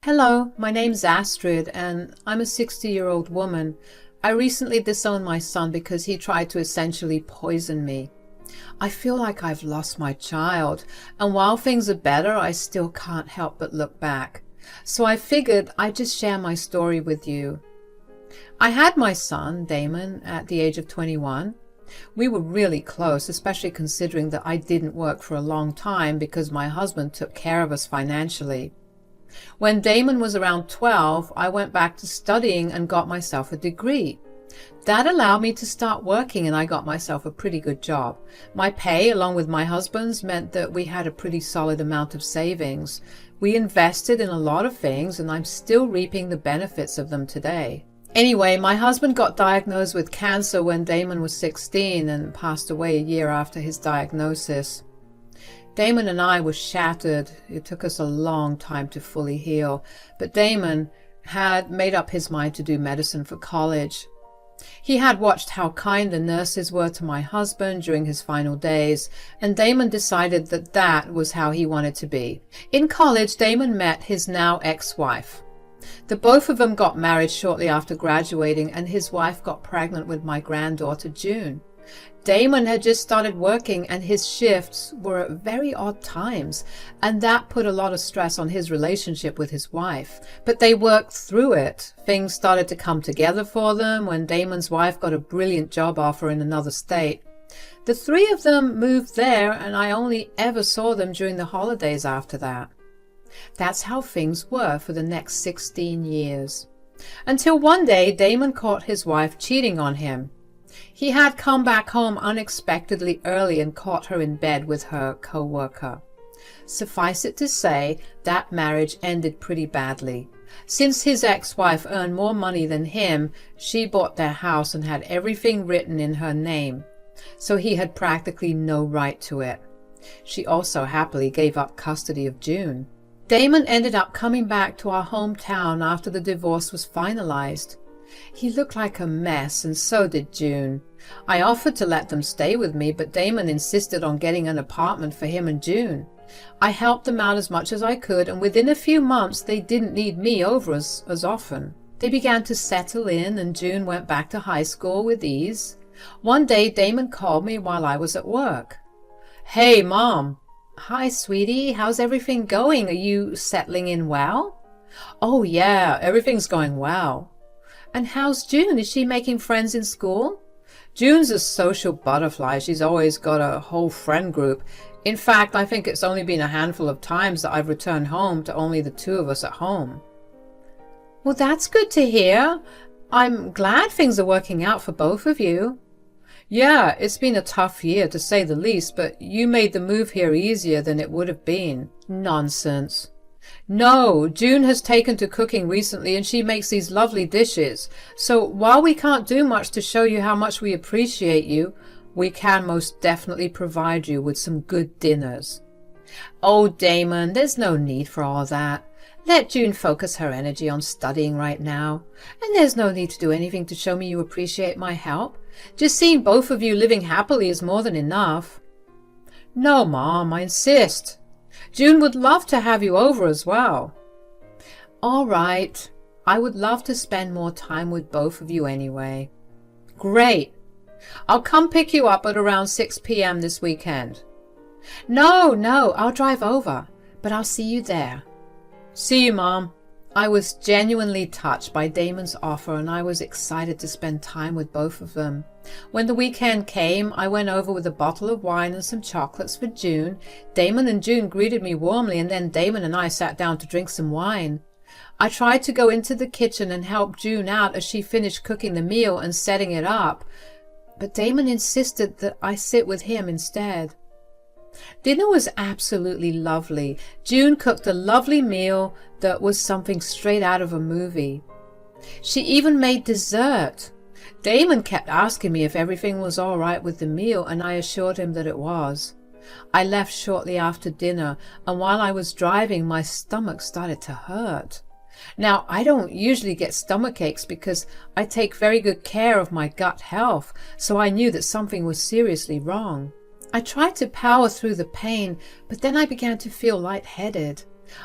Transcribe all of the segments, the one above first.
Hello, my name's Astrid, and I'm a 60-year-old woman. I recently disowned my son because he tried to essentially poison me. I feel like I've lost my child, and while things are better, I still can't help but look back. So I figured I'd just share my story with you. I had my son, Damon, at the age of 21. We were really close, especially considering that I didn't work for a long time because my husband took care of us financially. When Damon was around 12, I went back to studying and got myself a degree. That allowed me to start working, and I got myself a pretty good job. My pay, along with my husband's, meant that we had a pretty solid amount of savings. We invested in a lot of things, and I'm still reaping the benefits of them today. Anyway, my husband got diagnosed with cancer when Damon was 16 and passed away a year after his diagnosis. Damon and I were shattered. It took us a long time to fully heal, but Damon had made up his mind to do medicine for college. He had watched how kind the nurses were to my husband during his final days, and Damon decided that that was how he wanted to be. In college, Damon met his now ex-wife. The both of them got married shortly after graduating, and his wife got pregnant with my granddaughter, June. Damon had just started working, and his shifts were at very odd times, and that put a lot of stress on his relationship with his wife. But they worked through it. Things started to come together for them when Damon's wife got a brilliant job offer in another state. The three of them moved there, and I only ever saw them during the holidays after that. That's how things were for the next 16 years. Until one day, Damon caught his wife cheating on him. He had come back home unexpectedly early and caught her in bed with her co-worker. Suffice it to say, that marriage ended pretty badly. Since his ex-wife earned more money than him, she bought their house and had everything written in her name, so he had practically no right to it. She also happily gave up custody of June. Damon ended up coming back to our hometown after the divorce was finalized. He looked like a mess, and so did June. I offered to let them stay with me, but Damon insisted on getting an apartment for him and June. I helped them out as much as I could, and within a few months they didn't need me over as often. They began to settle in, and June went back to high school with ease. One day Damon called me while I was at work. "Hey, Mom." "Hi, sweetie. How's everything going? Are you settling in well?" "Oh, yeah, everything's going well." "And how's June? Is she making friends in school?" "June's a social butterfly. She's always got a whole friend group. In fact, I think it's only been a handful of times that I've returned home to only the two of us at home." "Well, that's good to hear. I'm glad things are working out for both of you." "Yeah, it's been a tough year to say the least, but you made the move here easier than it would have been." "Nonsense." "No, June has taken to cooking recently, and she makes these lovely dishes. So while we can't do much to show you how much we appreciate you, we can most definitely provide you with some good dinners." "Oh, Damon, there's no need for all that. Let June focus her energy on studying right now. And there's no need to do anything to show me you appreciate my help. Just seeing both of you living happily is more than enough." "No, Mom, I insist. June would love to have you over as well." "All right. I would love to spend more time with both of you anyway." "Great. I'll come pick you up at around 6 p.m. this weekend." No, I'll drive over, but I'll see you there." "See you, Mom." I was genuinely touched by Damon's offer, and I was excited to spend time with both of them. When the weekend came, I went over with a bottle of wine and some chocolates for June. Damon and June greeted me warmly, and then Damon and I sat down to drink some wine. I tried to go into the kitchen and help June out as she finished cooking the meal and setting it up, but Damon insisted that I sit with him instead. Dinner was absolutely lovely. June cooked a lovely meal that was something straight out of a movie. She even made dessert. Damon kept asking me if everything was all right with the meal, and I assured him that it was. I left shortly after dinner, and while I was driving, my stomach started to hurt. Now, I don't usually get stomach aches because I take very good care of my gut health, so I knew that something was seriously wrong. I tried to power through the pain, but then I began to feel lightheaded.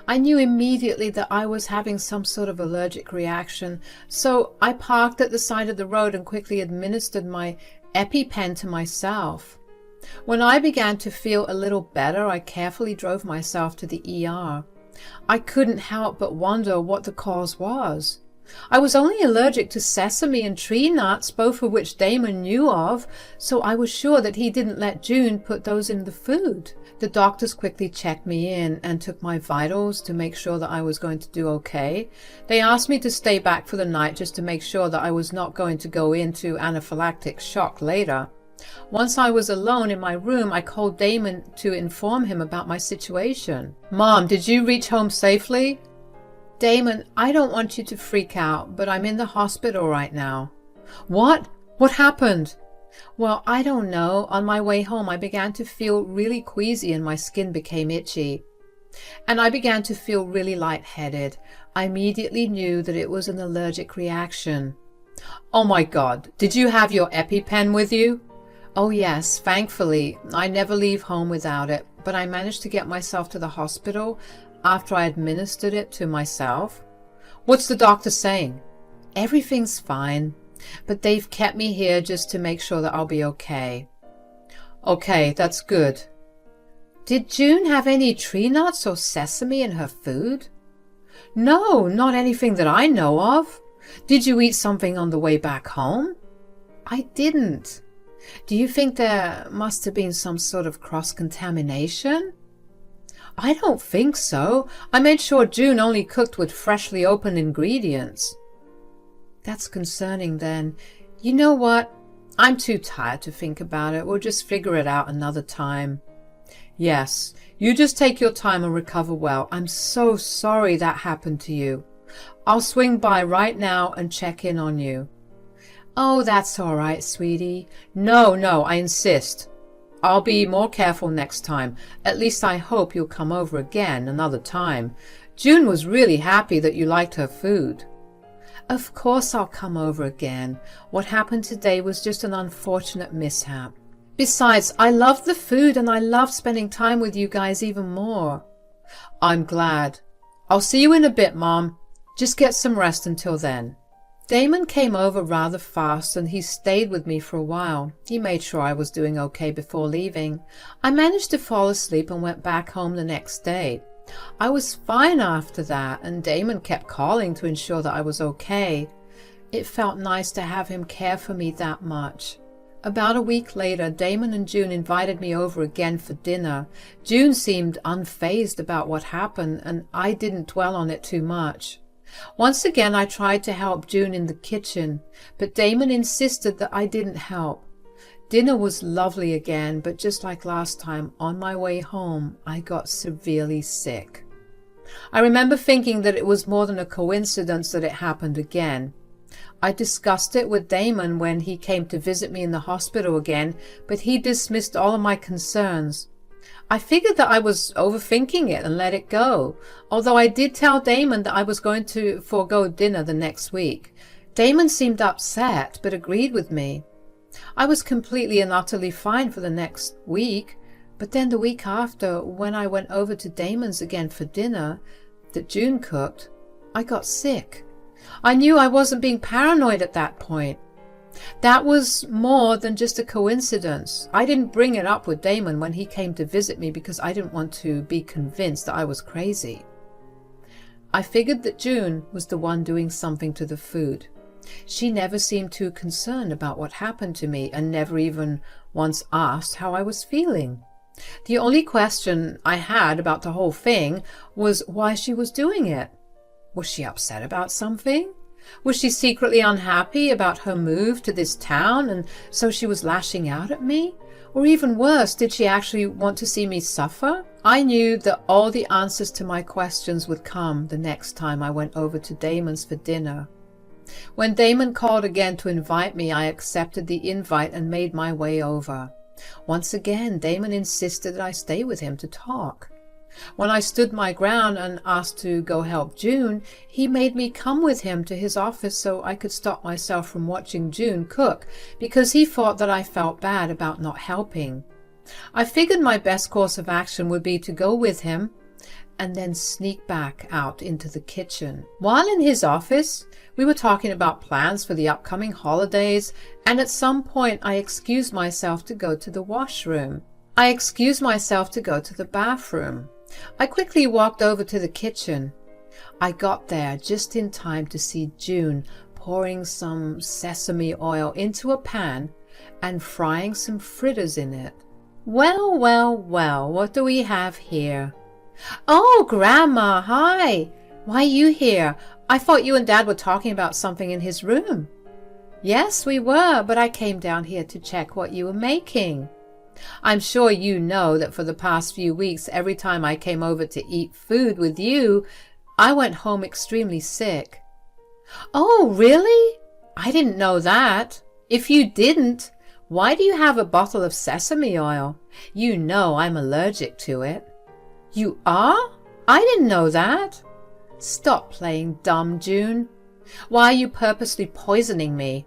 I knew immediately that I was having some sort of allergic reaction, so I parked at the side of the road and quickly administered my EpiPen to myself. When I began to feel a little better, I carefully drove myself to the ER. I couldn't help but wonder what the cause was. I was only allergic to sesame and tree nuts, both of which Damon knew of, so I was sure that he didn't let June put those in the food. The doctors quickly checked me in and took my vitals to make sure that I was going to do okay. They asked me to stay back for the night just to make sure that I was not going to go into anaphylactic shock later. Once I was alone in my room, I called Damon to inform him about my situation. "Mom, did you reach home safely?" "Damon, I don't want you to freak out, but I'm in the hospital right now." "What? What happened?" "Well, I don't know. On my way home, I began to feel really queasy and my skin became itchy. And I began to feel really lightheaded. I immediately knew that it was an allergic reaction." "Oh my God. Did you have your EpiPen with you?" "Oh yes, thankfully. I never leave home without it, but I managed to get myself to the hospital after I administered it to myself." "What's the doctor saying?" "Everything's fine, but they've kept me here just to make sure that I'll be okay." "Okay, that's good." "Did June have any tree nuts or sesame in her food?" "No, not anything that I know of." "Did you eat something on the way back home?" "I didn't." "Do you think there must have been some sort of cross-contamination?" "I don't think so. I made sure June only cooked with freshly opened ingredients." "That's concerning then. You know what? I'm too tired to think about it. We'll just figure it out another time." "Yes, you just take your time and recover well. I'm so sorry that happened to you. I'll swing by right now and check in on you." "Oh, that's all right, sweetie." No, I insist. I'll be more careful next time. At least I hope you'll come over again another time. June was really happy that you liked her food." "Of course I'll come over again. What happened today was just an unfortunate mishap. Besides, I loved the food and I loved spending time with you guys even more." "I'm glad. I'll see you in a bit, Mom. Just get some rest until then." Damon came over rather fast and he stayed with me for a while. He made sure I was doing okay before leaving. I managed to fall asleep and went back home the next day. I was fine after that, and Damon kept calling to ensure that I was okay. It felt nice to have him care for me that much. About a week later, Damon and June invited me over again for dinner. June seemed unfazed about what happened, and I didn't dwell on it too much. Once again, I tried to help June in the kitchen, but Damon insisted that I didn't help. Dinner was lovely again, but just like last time, on my way home, I got severely sick. I remember thinking that it was more than a coincidence that it happened again. I discussed it with Damon when he came to visit me in the hospital again, but he dismissed all of my concerns. I figured that I was overthinking it and let it go, although I did tell Damon that I was going to forego dinner the next week. Damon seemed upset, but agreed with me. I was completely and utterly fine for the next week, but then the week after, when I went over to Damon's again for dinner that June cooked, I got sick. I knew I wasn't being paranoid at that point. That was more than just a coincidence. I didn't bring it up with Damon when he came to visit me because I didn't want to be convinced that I was crazy. I figured that June was the one doing something to the food. She never seemed too concerned about what happened to me and never even once asked how I was feeling. The only question I had about the whole thing was why she was doing it. Was she upset about something? Was she secretly unhappy about her move to this town and so she was lashing out at me? Or even worse, did she actually want to see me suffer? I knew that all the answers to my questions would come the next time I went over to Damon's for dinner. When Damon called again to invite me, I accepted the invite and made my way over. Once again, Damon insisted that I stay with him to talk. When I stood my ground and asked to go help June, he made me come with him to his office so I could stop myself from watching June cook, because he thought that I felt bad about not helping. I figured my best course of action would be to go with him and then sneak back out into the kitchen. While in his office, we were talking about plans for the upcoming holidays, and at some point I excused myself to go to the washroom. I excused myself to go to the bathroom. I quickly walked over to the kitchen. I got there just in time to see June pouring some sesame oil into a pan and frying some fritters in it. Well, well, well, what do we have here? Oh, Grandma, hi! Why are you here? I thought you and Dad were talking about something in his room. Yes, we were, but I came down here to check what you were making. I'm sure you know that for the past few weeks, every time I came over to eat food with you, I went home extremely sick. Oh, really? I didn't know that. If you didn't, why do you have a bottle of sesame oil? You know I'm allergic to it. You are? I didn't know that. Stop playing dumb, June. Why are you purposely poisoning me?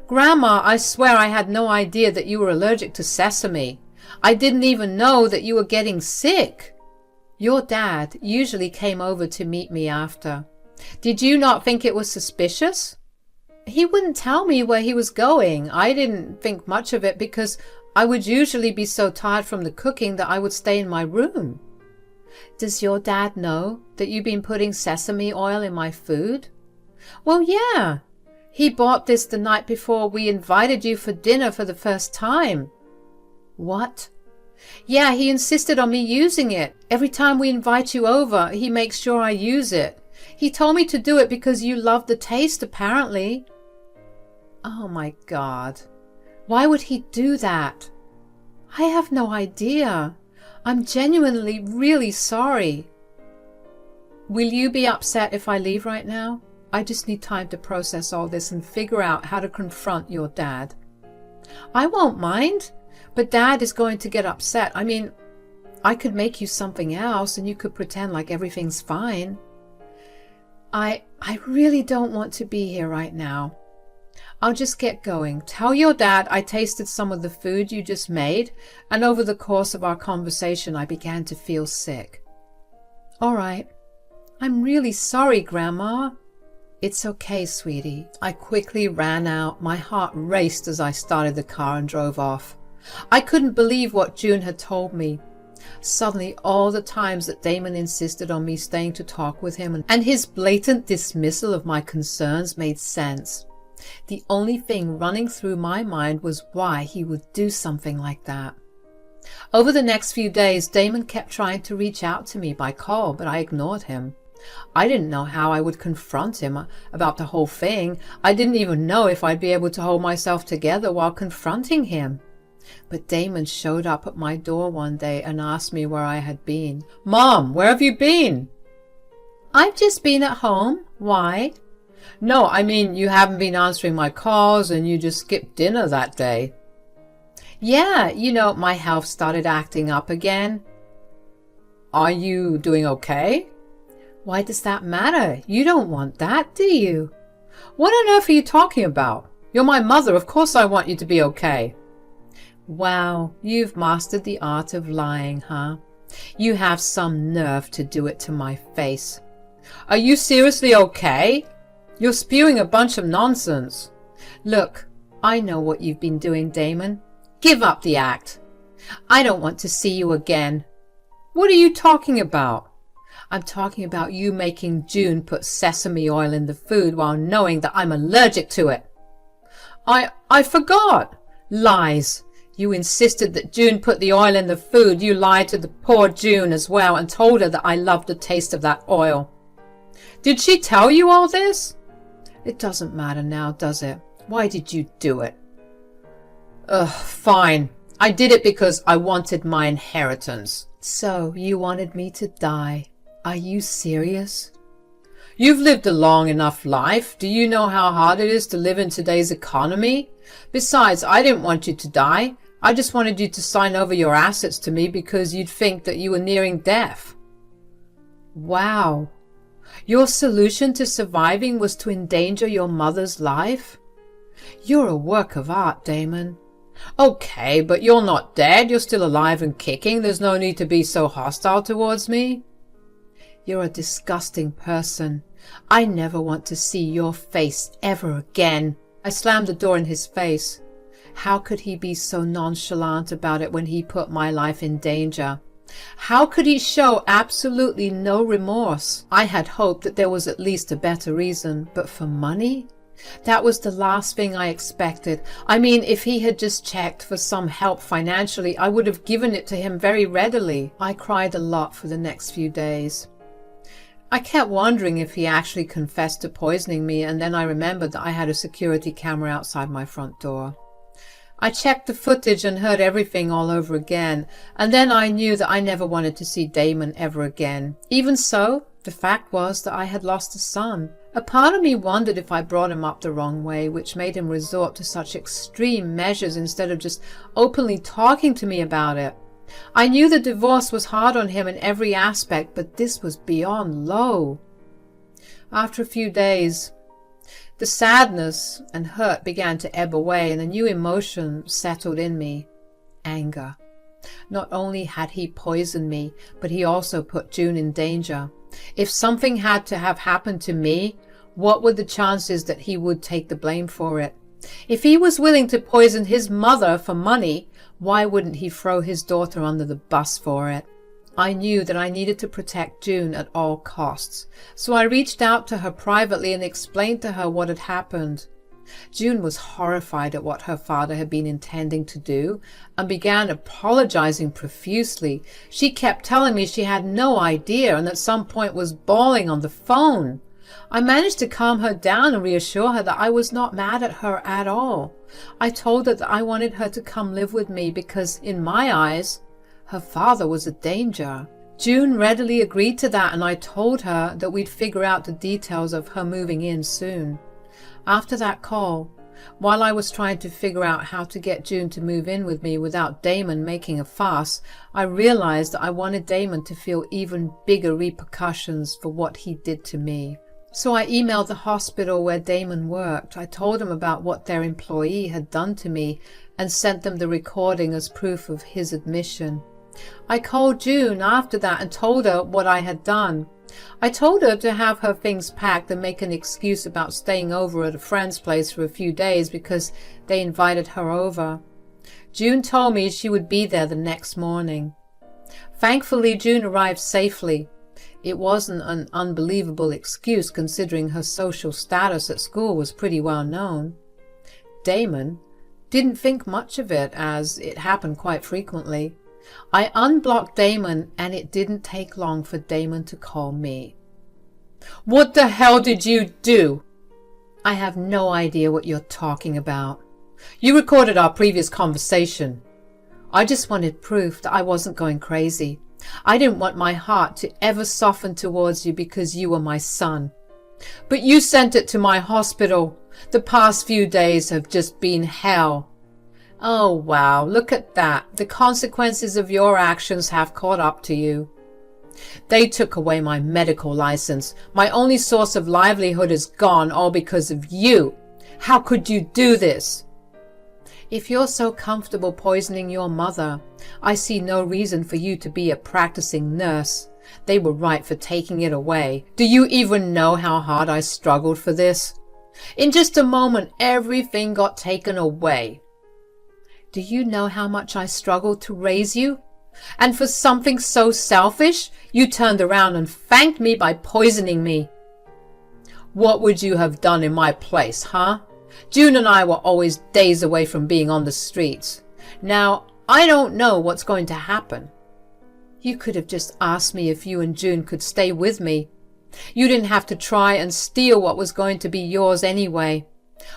Grandma, I swear I had no idea that you were allergic to sesame. I didn't even know that you were getting sick. Your dad usually came over to meet me after. Did you not think it was suspicious? He wouldn't tell me where he was going. I didn't think much of it because I would usually be so tired from the cooking that I would stay in my room. Does your dad know that you've been putting sesame oil in my food? Well, yeah. He bought this the night before we invited you for dinner for the first time. What? Yeah, he insisted on me using it. Every time we invite you over, he makes sure I use it. He told me to do it because you love the taste, apparently. Oh my God. Why would he do that? I have no idea. I'm genuinely really sorry. Will you be upset if I leave right now? I just need time to process all this and figure out how to confront your dad. I won't mind, but Dad is going to get upset. I mean, I could make you something else and you could pretend like everything's fine. I really don't want to be here right now. I'll just get going. Tell your dad I tasted some of the food you just made, and over the course of our conversation I began to feel sick. All right. I'm really sorry, Grandma. It's okay, sweetie. I quickly ran out. My heart raced as I started the car and drove off. I couldn't believe what June had told me. Suddenly, all the times that Damon insisted on me staying to talk with him and his blatant dismissal of my concerns made sense. The only thing running through my mind was why he would do something like that. Over the next few days, Damon kept trying to reach out to me by call, but I ignored him. I didn't know how I would confront him about the whole thing. I didn't even know if I'd be able to hold myself together while confronting him. But Damon showed up at my door one day and asked me where I had been. Mom, where have you been? I've just been at home. Why? No, I mean, you haven't been answering my calls and you just skipped dinner that day. Yeah, my health started acting up again. Are you doing okay? Why does that matter? You don't want that, do you? What on earth are you talking about? You're my mother. Of course I want you to be okay. Wow, you've mastered the art of lying, huh? You have some nerve to do it to my face. Are you seriously okay? You're spewing a bunch of nonsense. Look, I know what you've been doing, Damon. Give up the act. I don't want to see you again. What are you talking about? I'm talking about you making June put sesame oil in the food while knowing that I'm allergic to it. I forgot. Lies. You insisted that June put the oil in the food. You lied to the poor June as well and told her that I loved the taste of that oil. Did she tell you all this? It doesn't matter now, does it? Why did you do it? Ugh, fine. I did it because I wanted my inheritance. So, you wanted me to die. Are you serious? You've lived a long enough life. Do you know how hard it is to live in today's economy? Besides, I didn't want you to die. I just wanted you to sign over your assets to me because you'd think that you were nearing death. Wow. Your solution to surviving was to endanger your mother's life? You're a work of art, Damon. Okay, but you're not dead. You're still alive and kicking. There's no need to be so hostile towards me. You're a disgusting person. I never want to see your face ever again. I slammed the door in his face. How could he be so nonchalant about it when he put my life in danger? How could he show absolutely no remorse? I had hoped that there was at least a better reason, but for money? That was the last thing I expected. I mean, if he had just checked for some help financially, I would have given it to him very readily. I cried a lot for the next few days. I kept wondering if he actually confessed to poisoning me, and then I remembered that I had a security camera outside my front door. I checked the footage and heard everything all over again, and then I knew that I never wanted to see Damon ever again. Even so, the fact was that I had lost a son. A part of me wondered if I brought him up the wrong way, which made him resort to such extreme measures instead of just openly talking to me about it. I knew the divorce was hard on him in every aspect, but this was beyond low. After a few days, the sadness and hurt began to ebb away, and a new emotion settled in me: anger. Not only had he poisoned me, but he also put June in danger. If something had to have happened to me, what were the chances that he would take the blame for it? If he was willing to poison his mother for money, why wouldn't he throw his daughter under the bus for it? I knew that I needed to protect June at all costs, so I reached out to her privately and explained to her what had happened. June was horrified at what her father had been intending to do and began apologizing profusely. She kept telling me she had no idea and at some point was bawling on the phone. I managed to calm her down and reassure her that I was not mad at her at all. I told her that I wanted her to come live with me because, in my eyes, her father was a danger. June readily agreed to that, and I told her that we'd figure out the details of her moving in soon. After that call, while I was trying to figure out how to get June to move in with me without Damon making a fuss, I realized that I wanted Damon to feel even bigger repercussions for what he did to me. So I emailed the hospital where Damon worked. I told him about what their employee had done to me and sent them the recording as proof of his admission. I called June after that and told her what I had done. I told her to have her things packed and make an excuse about staying over at a friend's place for a few days because they invited her over. June told me she would be there the next morning. Thankfully, June arrived safely. It wasn't an unbelievable excuse considering her social status at school was pretty well known. Damon didn't think much of it, as it happened quite frequently. I unblocked Damon, and it didn't take long for Damon to call me. "What the hell did you do?" "I have no idea what you're talking about." "You recorded our previous conversation." "I just wanted proof that I wasn't going crazy. I didn't want my heart to ever soften towards you because you were my son." "But you sent it to my hospital. The past few days have just been hell." "Oh, wow, look at that. The consequences of your actions have caught up to you." "They took away my medical license. My only source of livelihood is gone, all because of you. How could you do this?" "If you're so comfortable poisoning your mother, I see no reason for you to be a practicing nurse. They were right for taking it away. Do you even know how hard I struggled for this? In just a moment, everything got taken away." "Do you know how much I struggled to raise you? And for something so selfish, you turned around and thanked me by poisoning me." "What would you have done in my place, huh? June and I were always days away from being on the streets. Now, I don't know what's going to happen." "You could have just asked me if you and June could stay with me. You didn't have to try and steal what was going to be yours anyway.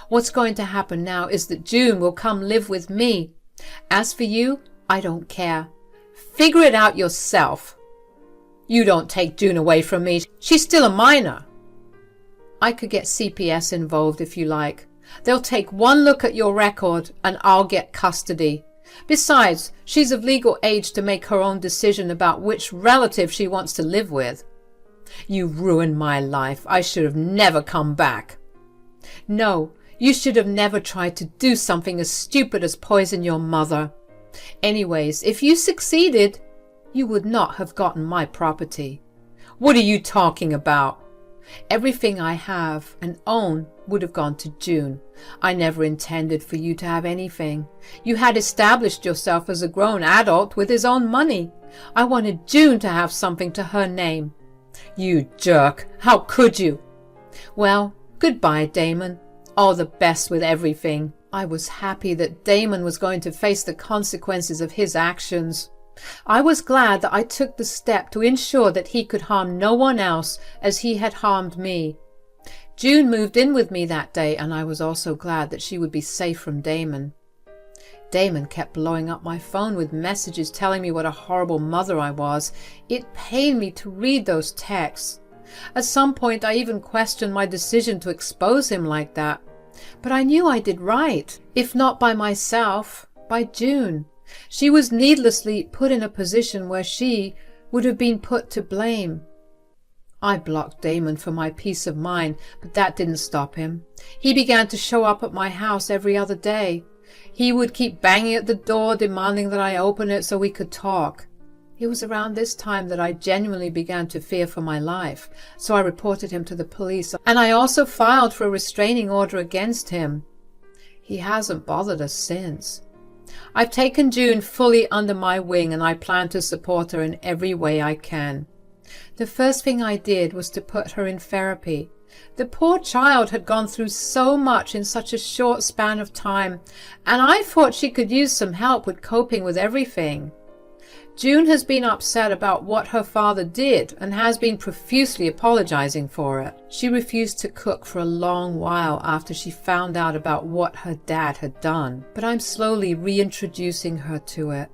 What's going to happen now is that June will come live with me. As for you, I don't care. Figure it out yourself." "You don't take June away from me. She's still a minor." "I could get CPS involved if you like. They'll take one look at your record and I'll get custody. Besides, she's of legal age to make her own decision about which relative she wants to live with." "You ruined my life. I should have never come back." "No, you should have never tried to do something as stupid as poison your mother. Anyways, if you succeeded, you would not have gotten my property. What are you talking about? Everything I have and own would have gone to June. I never intended for you to have anything. You had established yourself as a grown adult with his own money. I wanted June to have something to her name. You jerk! How could you? Well, goodbye, Damon. All the best with everything. I was happy that Damon was going to face the consequences of his actions. I was glad that I took the step to ensure that he could harm no one else as he had harmed me. June moved in with me that day, and I was also glad that she would be safe from Damon. Damon kept blowing up my phone with messages telling me what a horrible mother I was. It pained me to read those texts. At some point I even questioned my decision to expose him like that. But I knew I did right, if not by myself, by June. She was needlessly put in a position where she would have been put to blame. I blocked Damon for my peace of mind, but that didn't stop him. He began to show up at my house every other day. He would keep banging at the door, demanding that I open it so we could talk. It was around this time that I genuinely began to fear for my life, so I reported him to the police, and I also filed for a restraining order against him. He hasn't bothered us since. I've taken June fully under my wing, and I plan to support her in every way I can. The first thing I did was to put her in therapy. The poor child had gone through so much in such a short span of time, and I thought she could use some help with coping with everything. June has been upset about what her father did and has been profusely apologizing for it. She refused to cook for a long while after she found out about what her dad had done, but I'm slowly reintroducing her to it.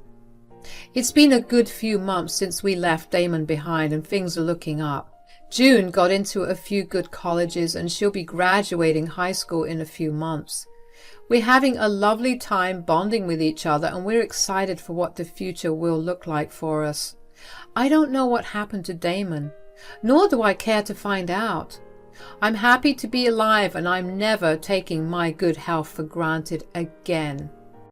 It's been a good few months since we left Damon behind, and things are looking up. June got into a few good colleges and she'll be graduating high school in a few months. We're having a lovely time bonding with each other, and we're excited for what the future will look like for us. I don't know what happened to Damon, nor do I care to find out. I'm happy to be alive, and I'm never taking my good health for granted again.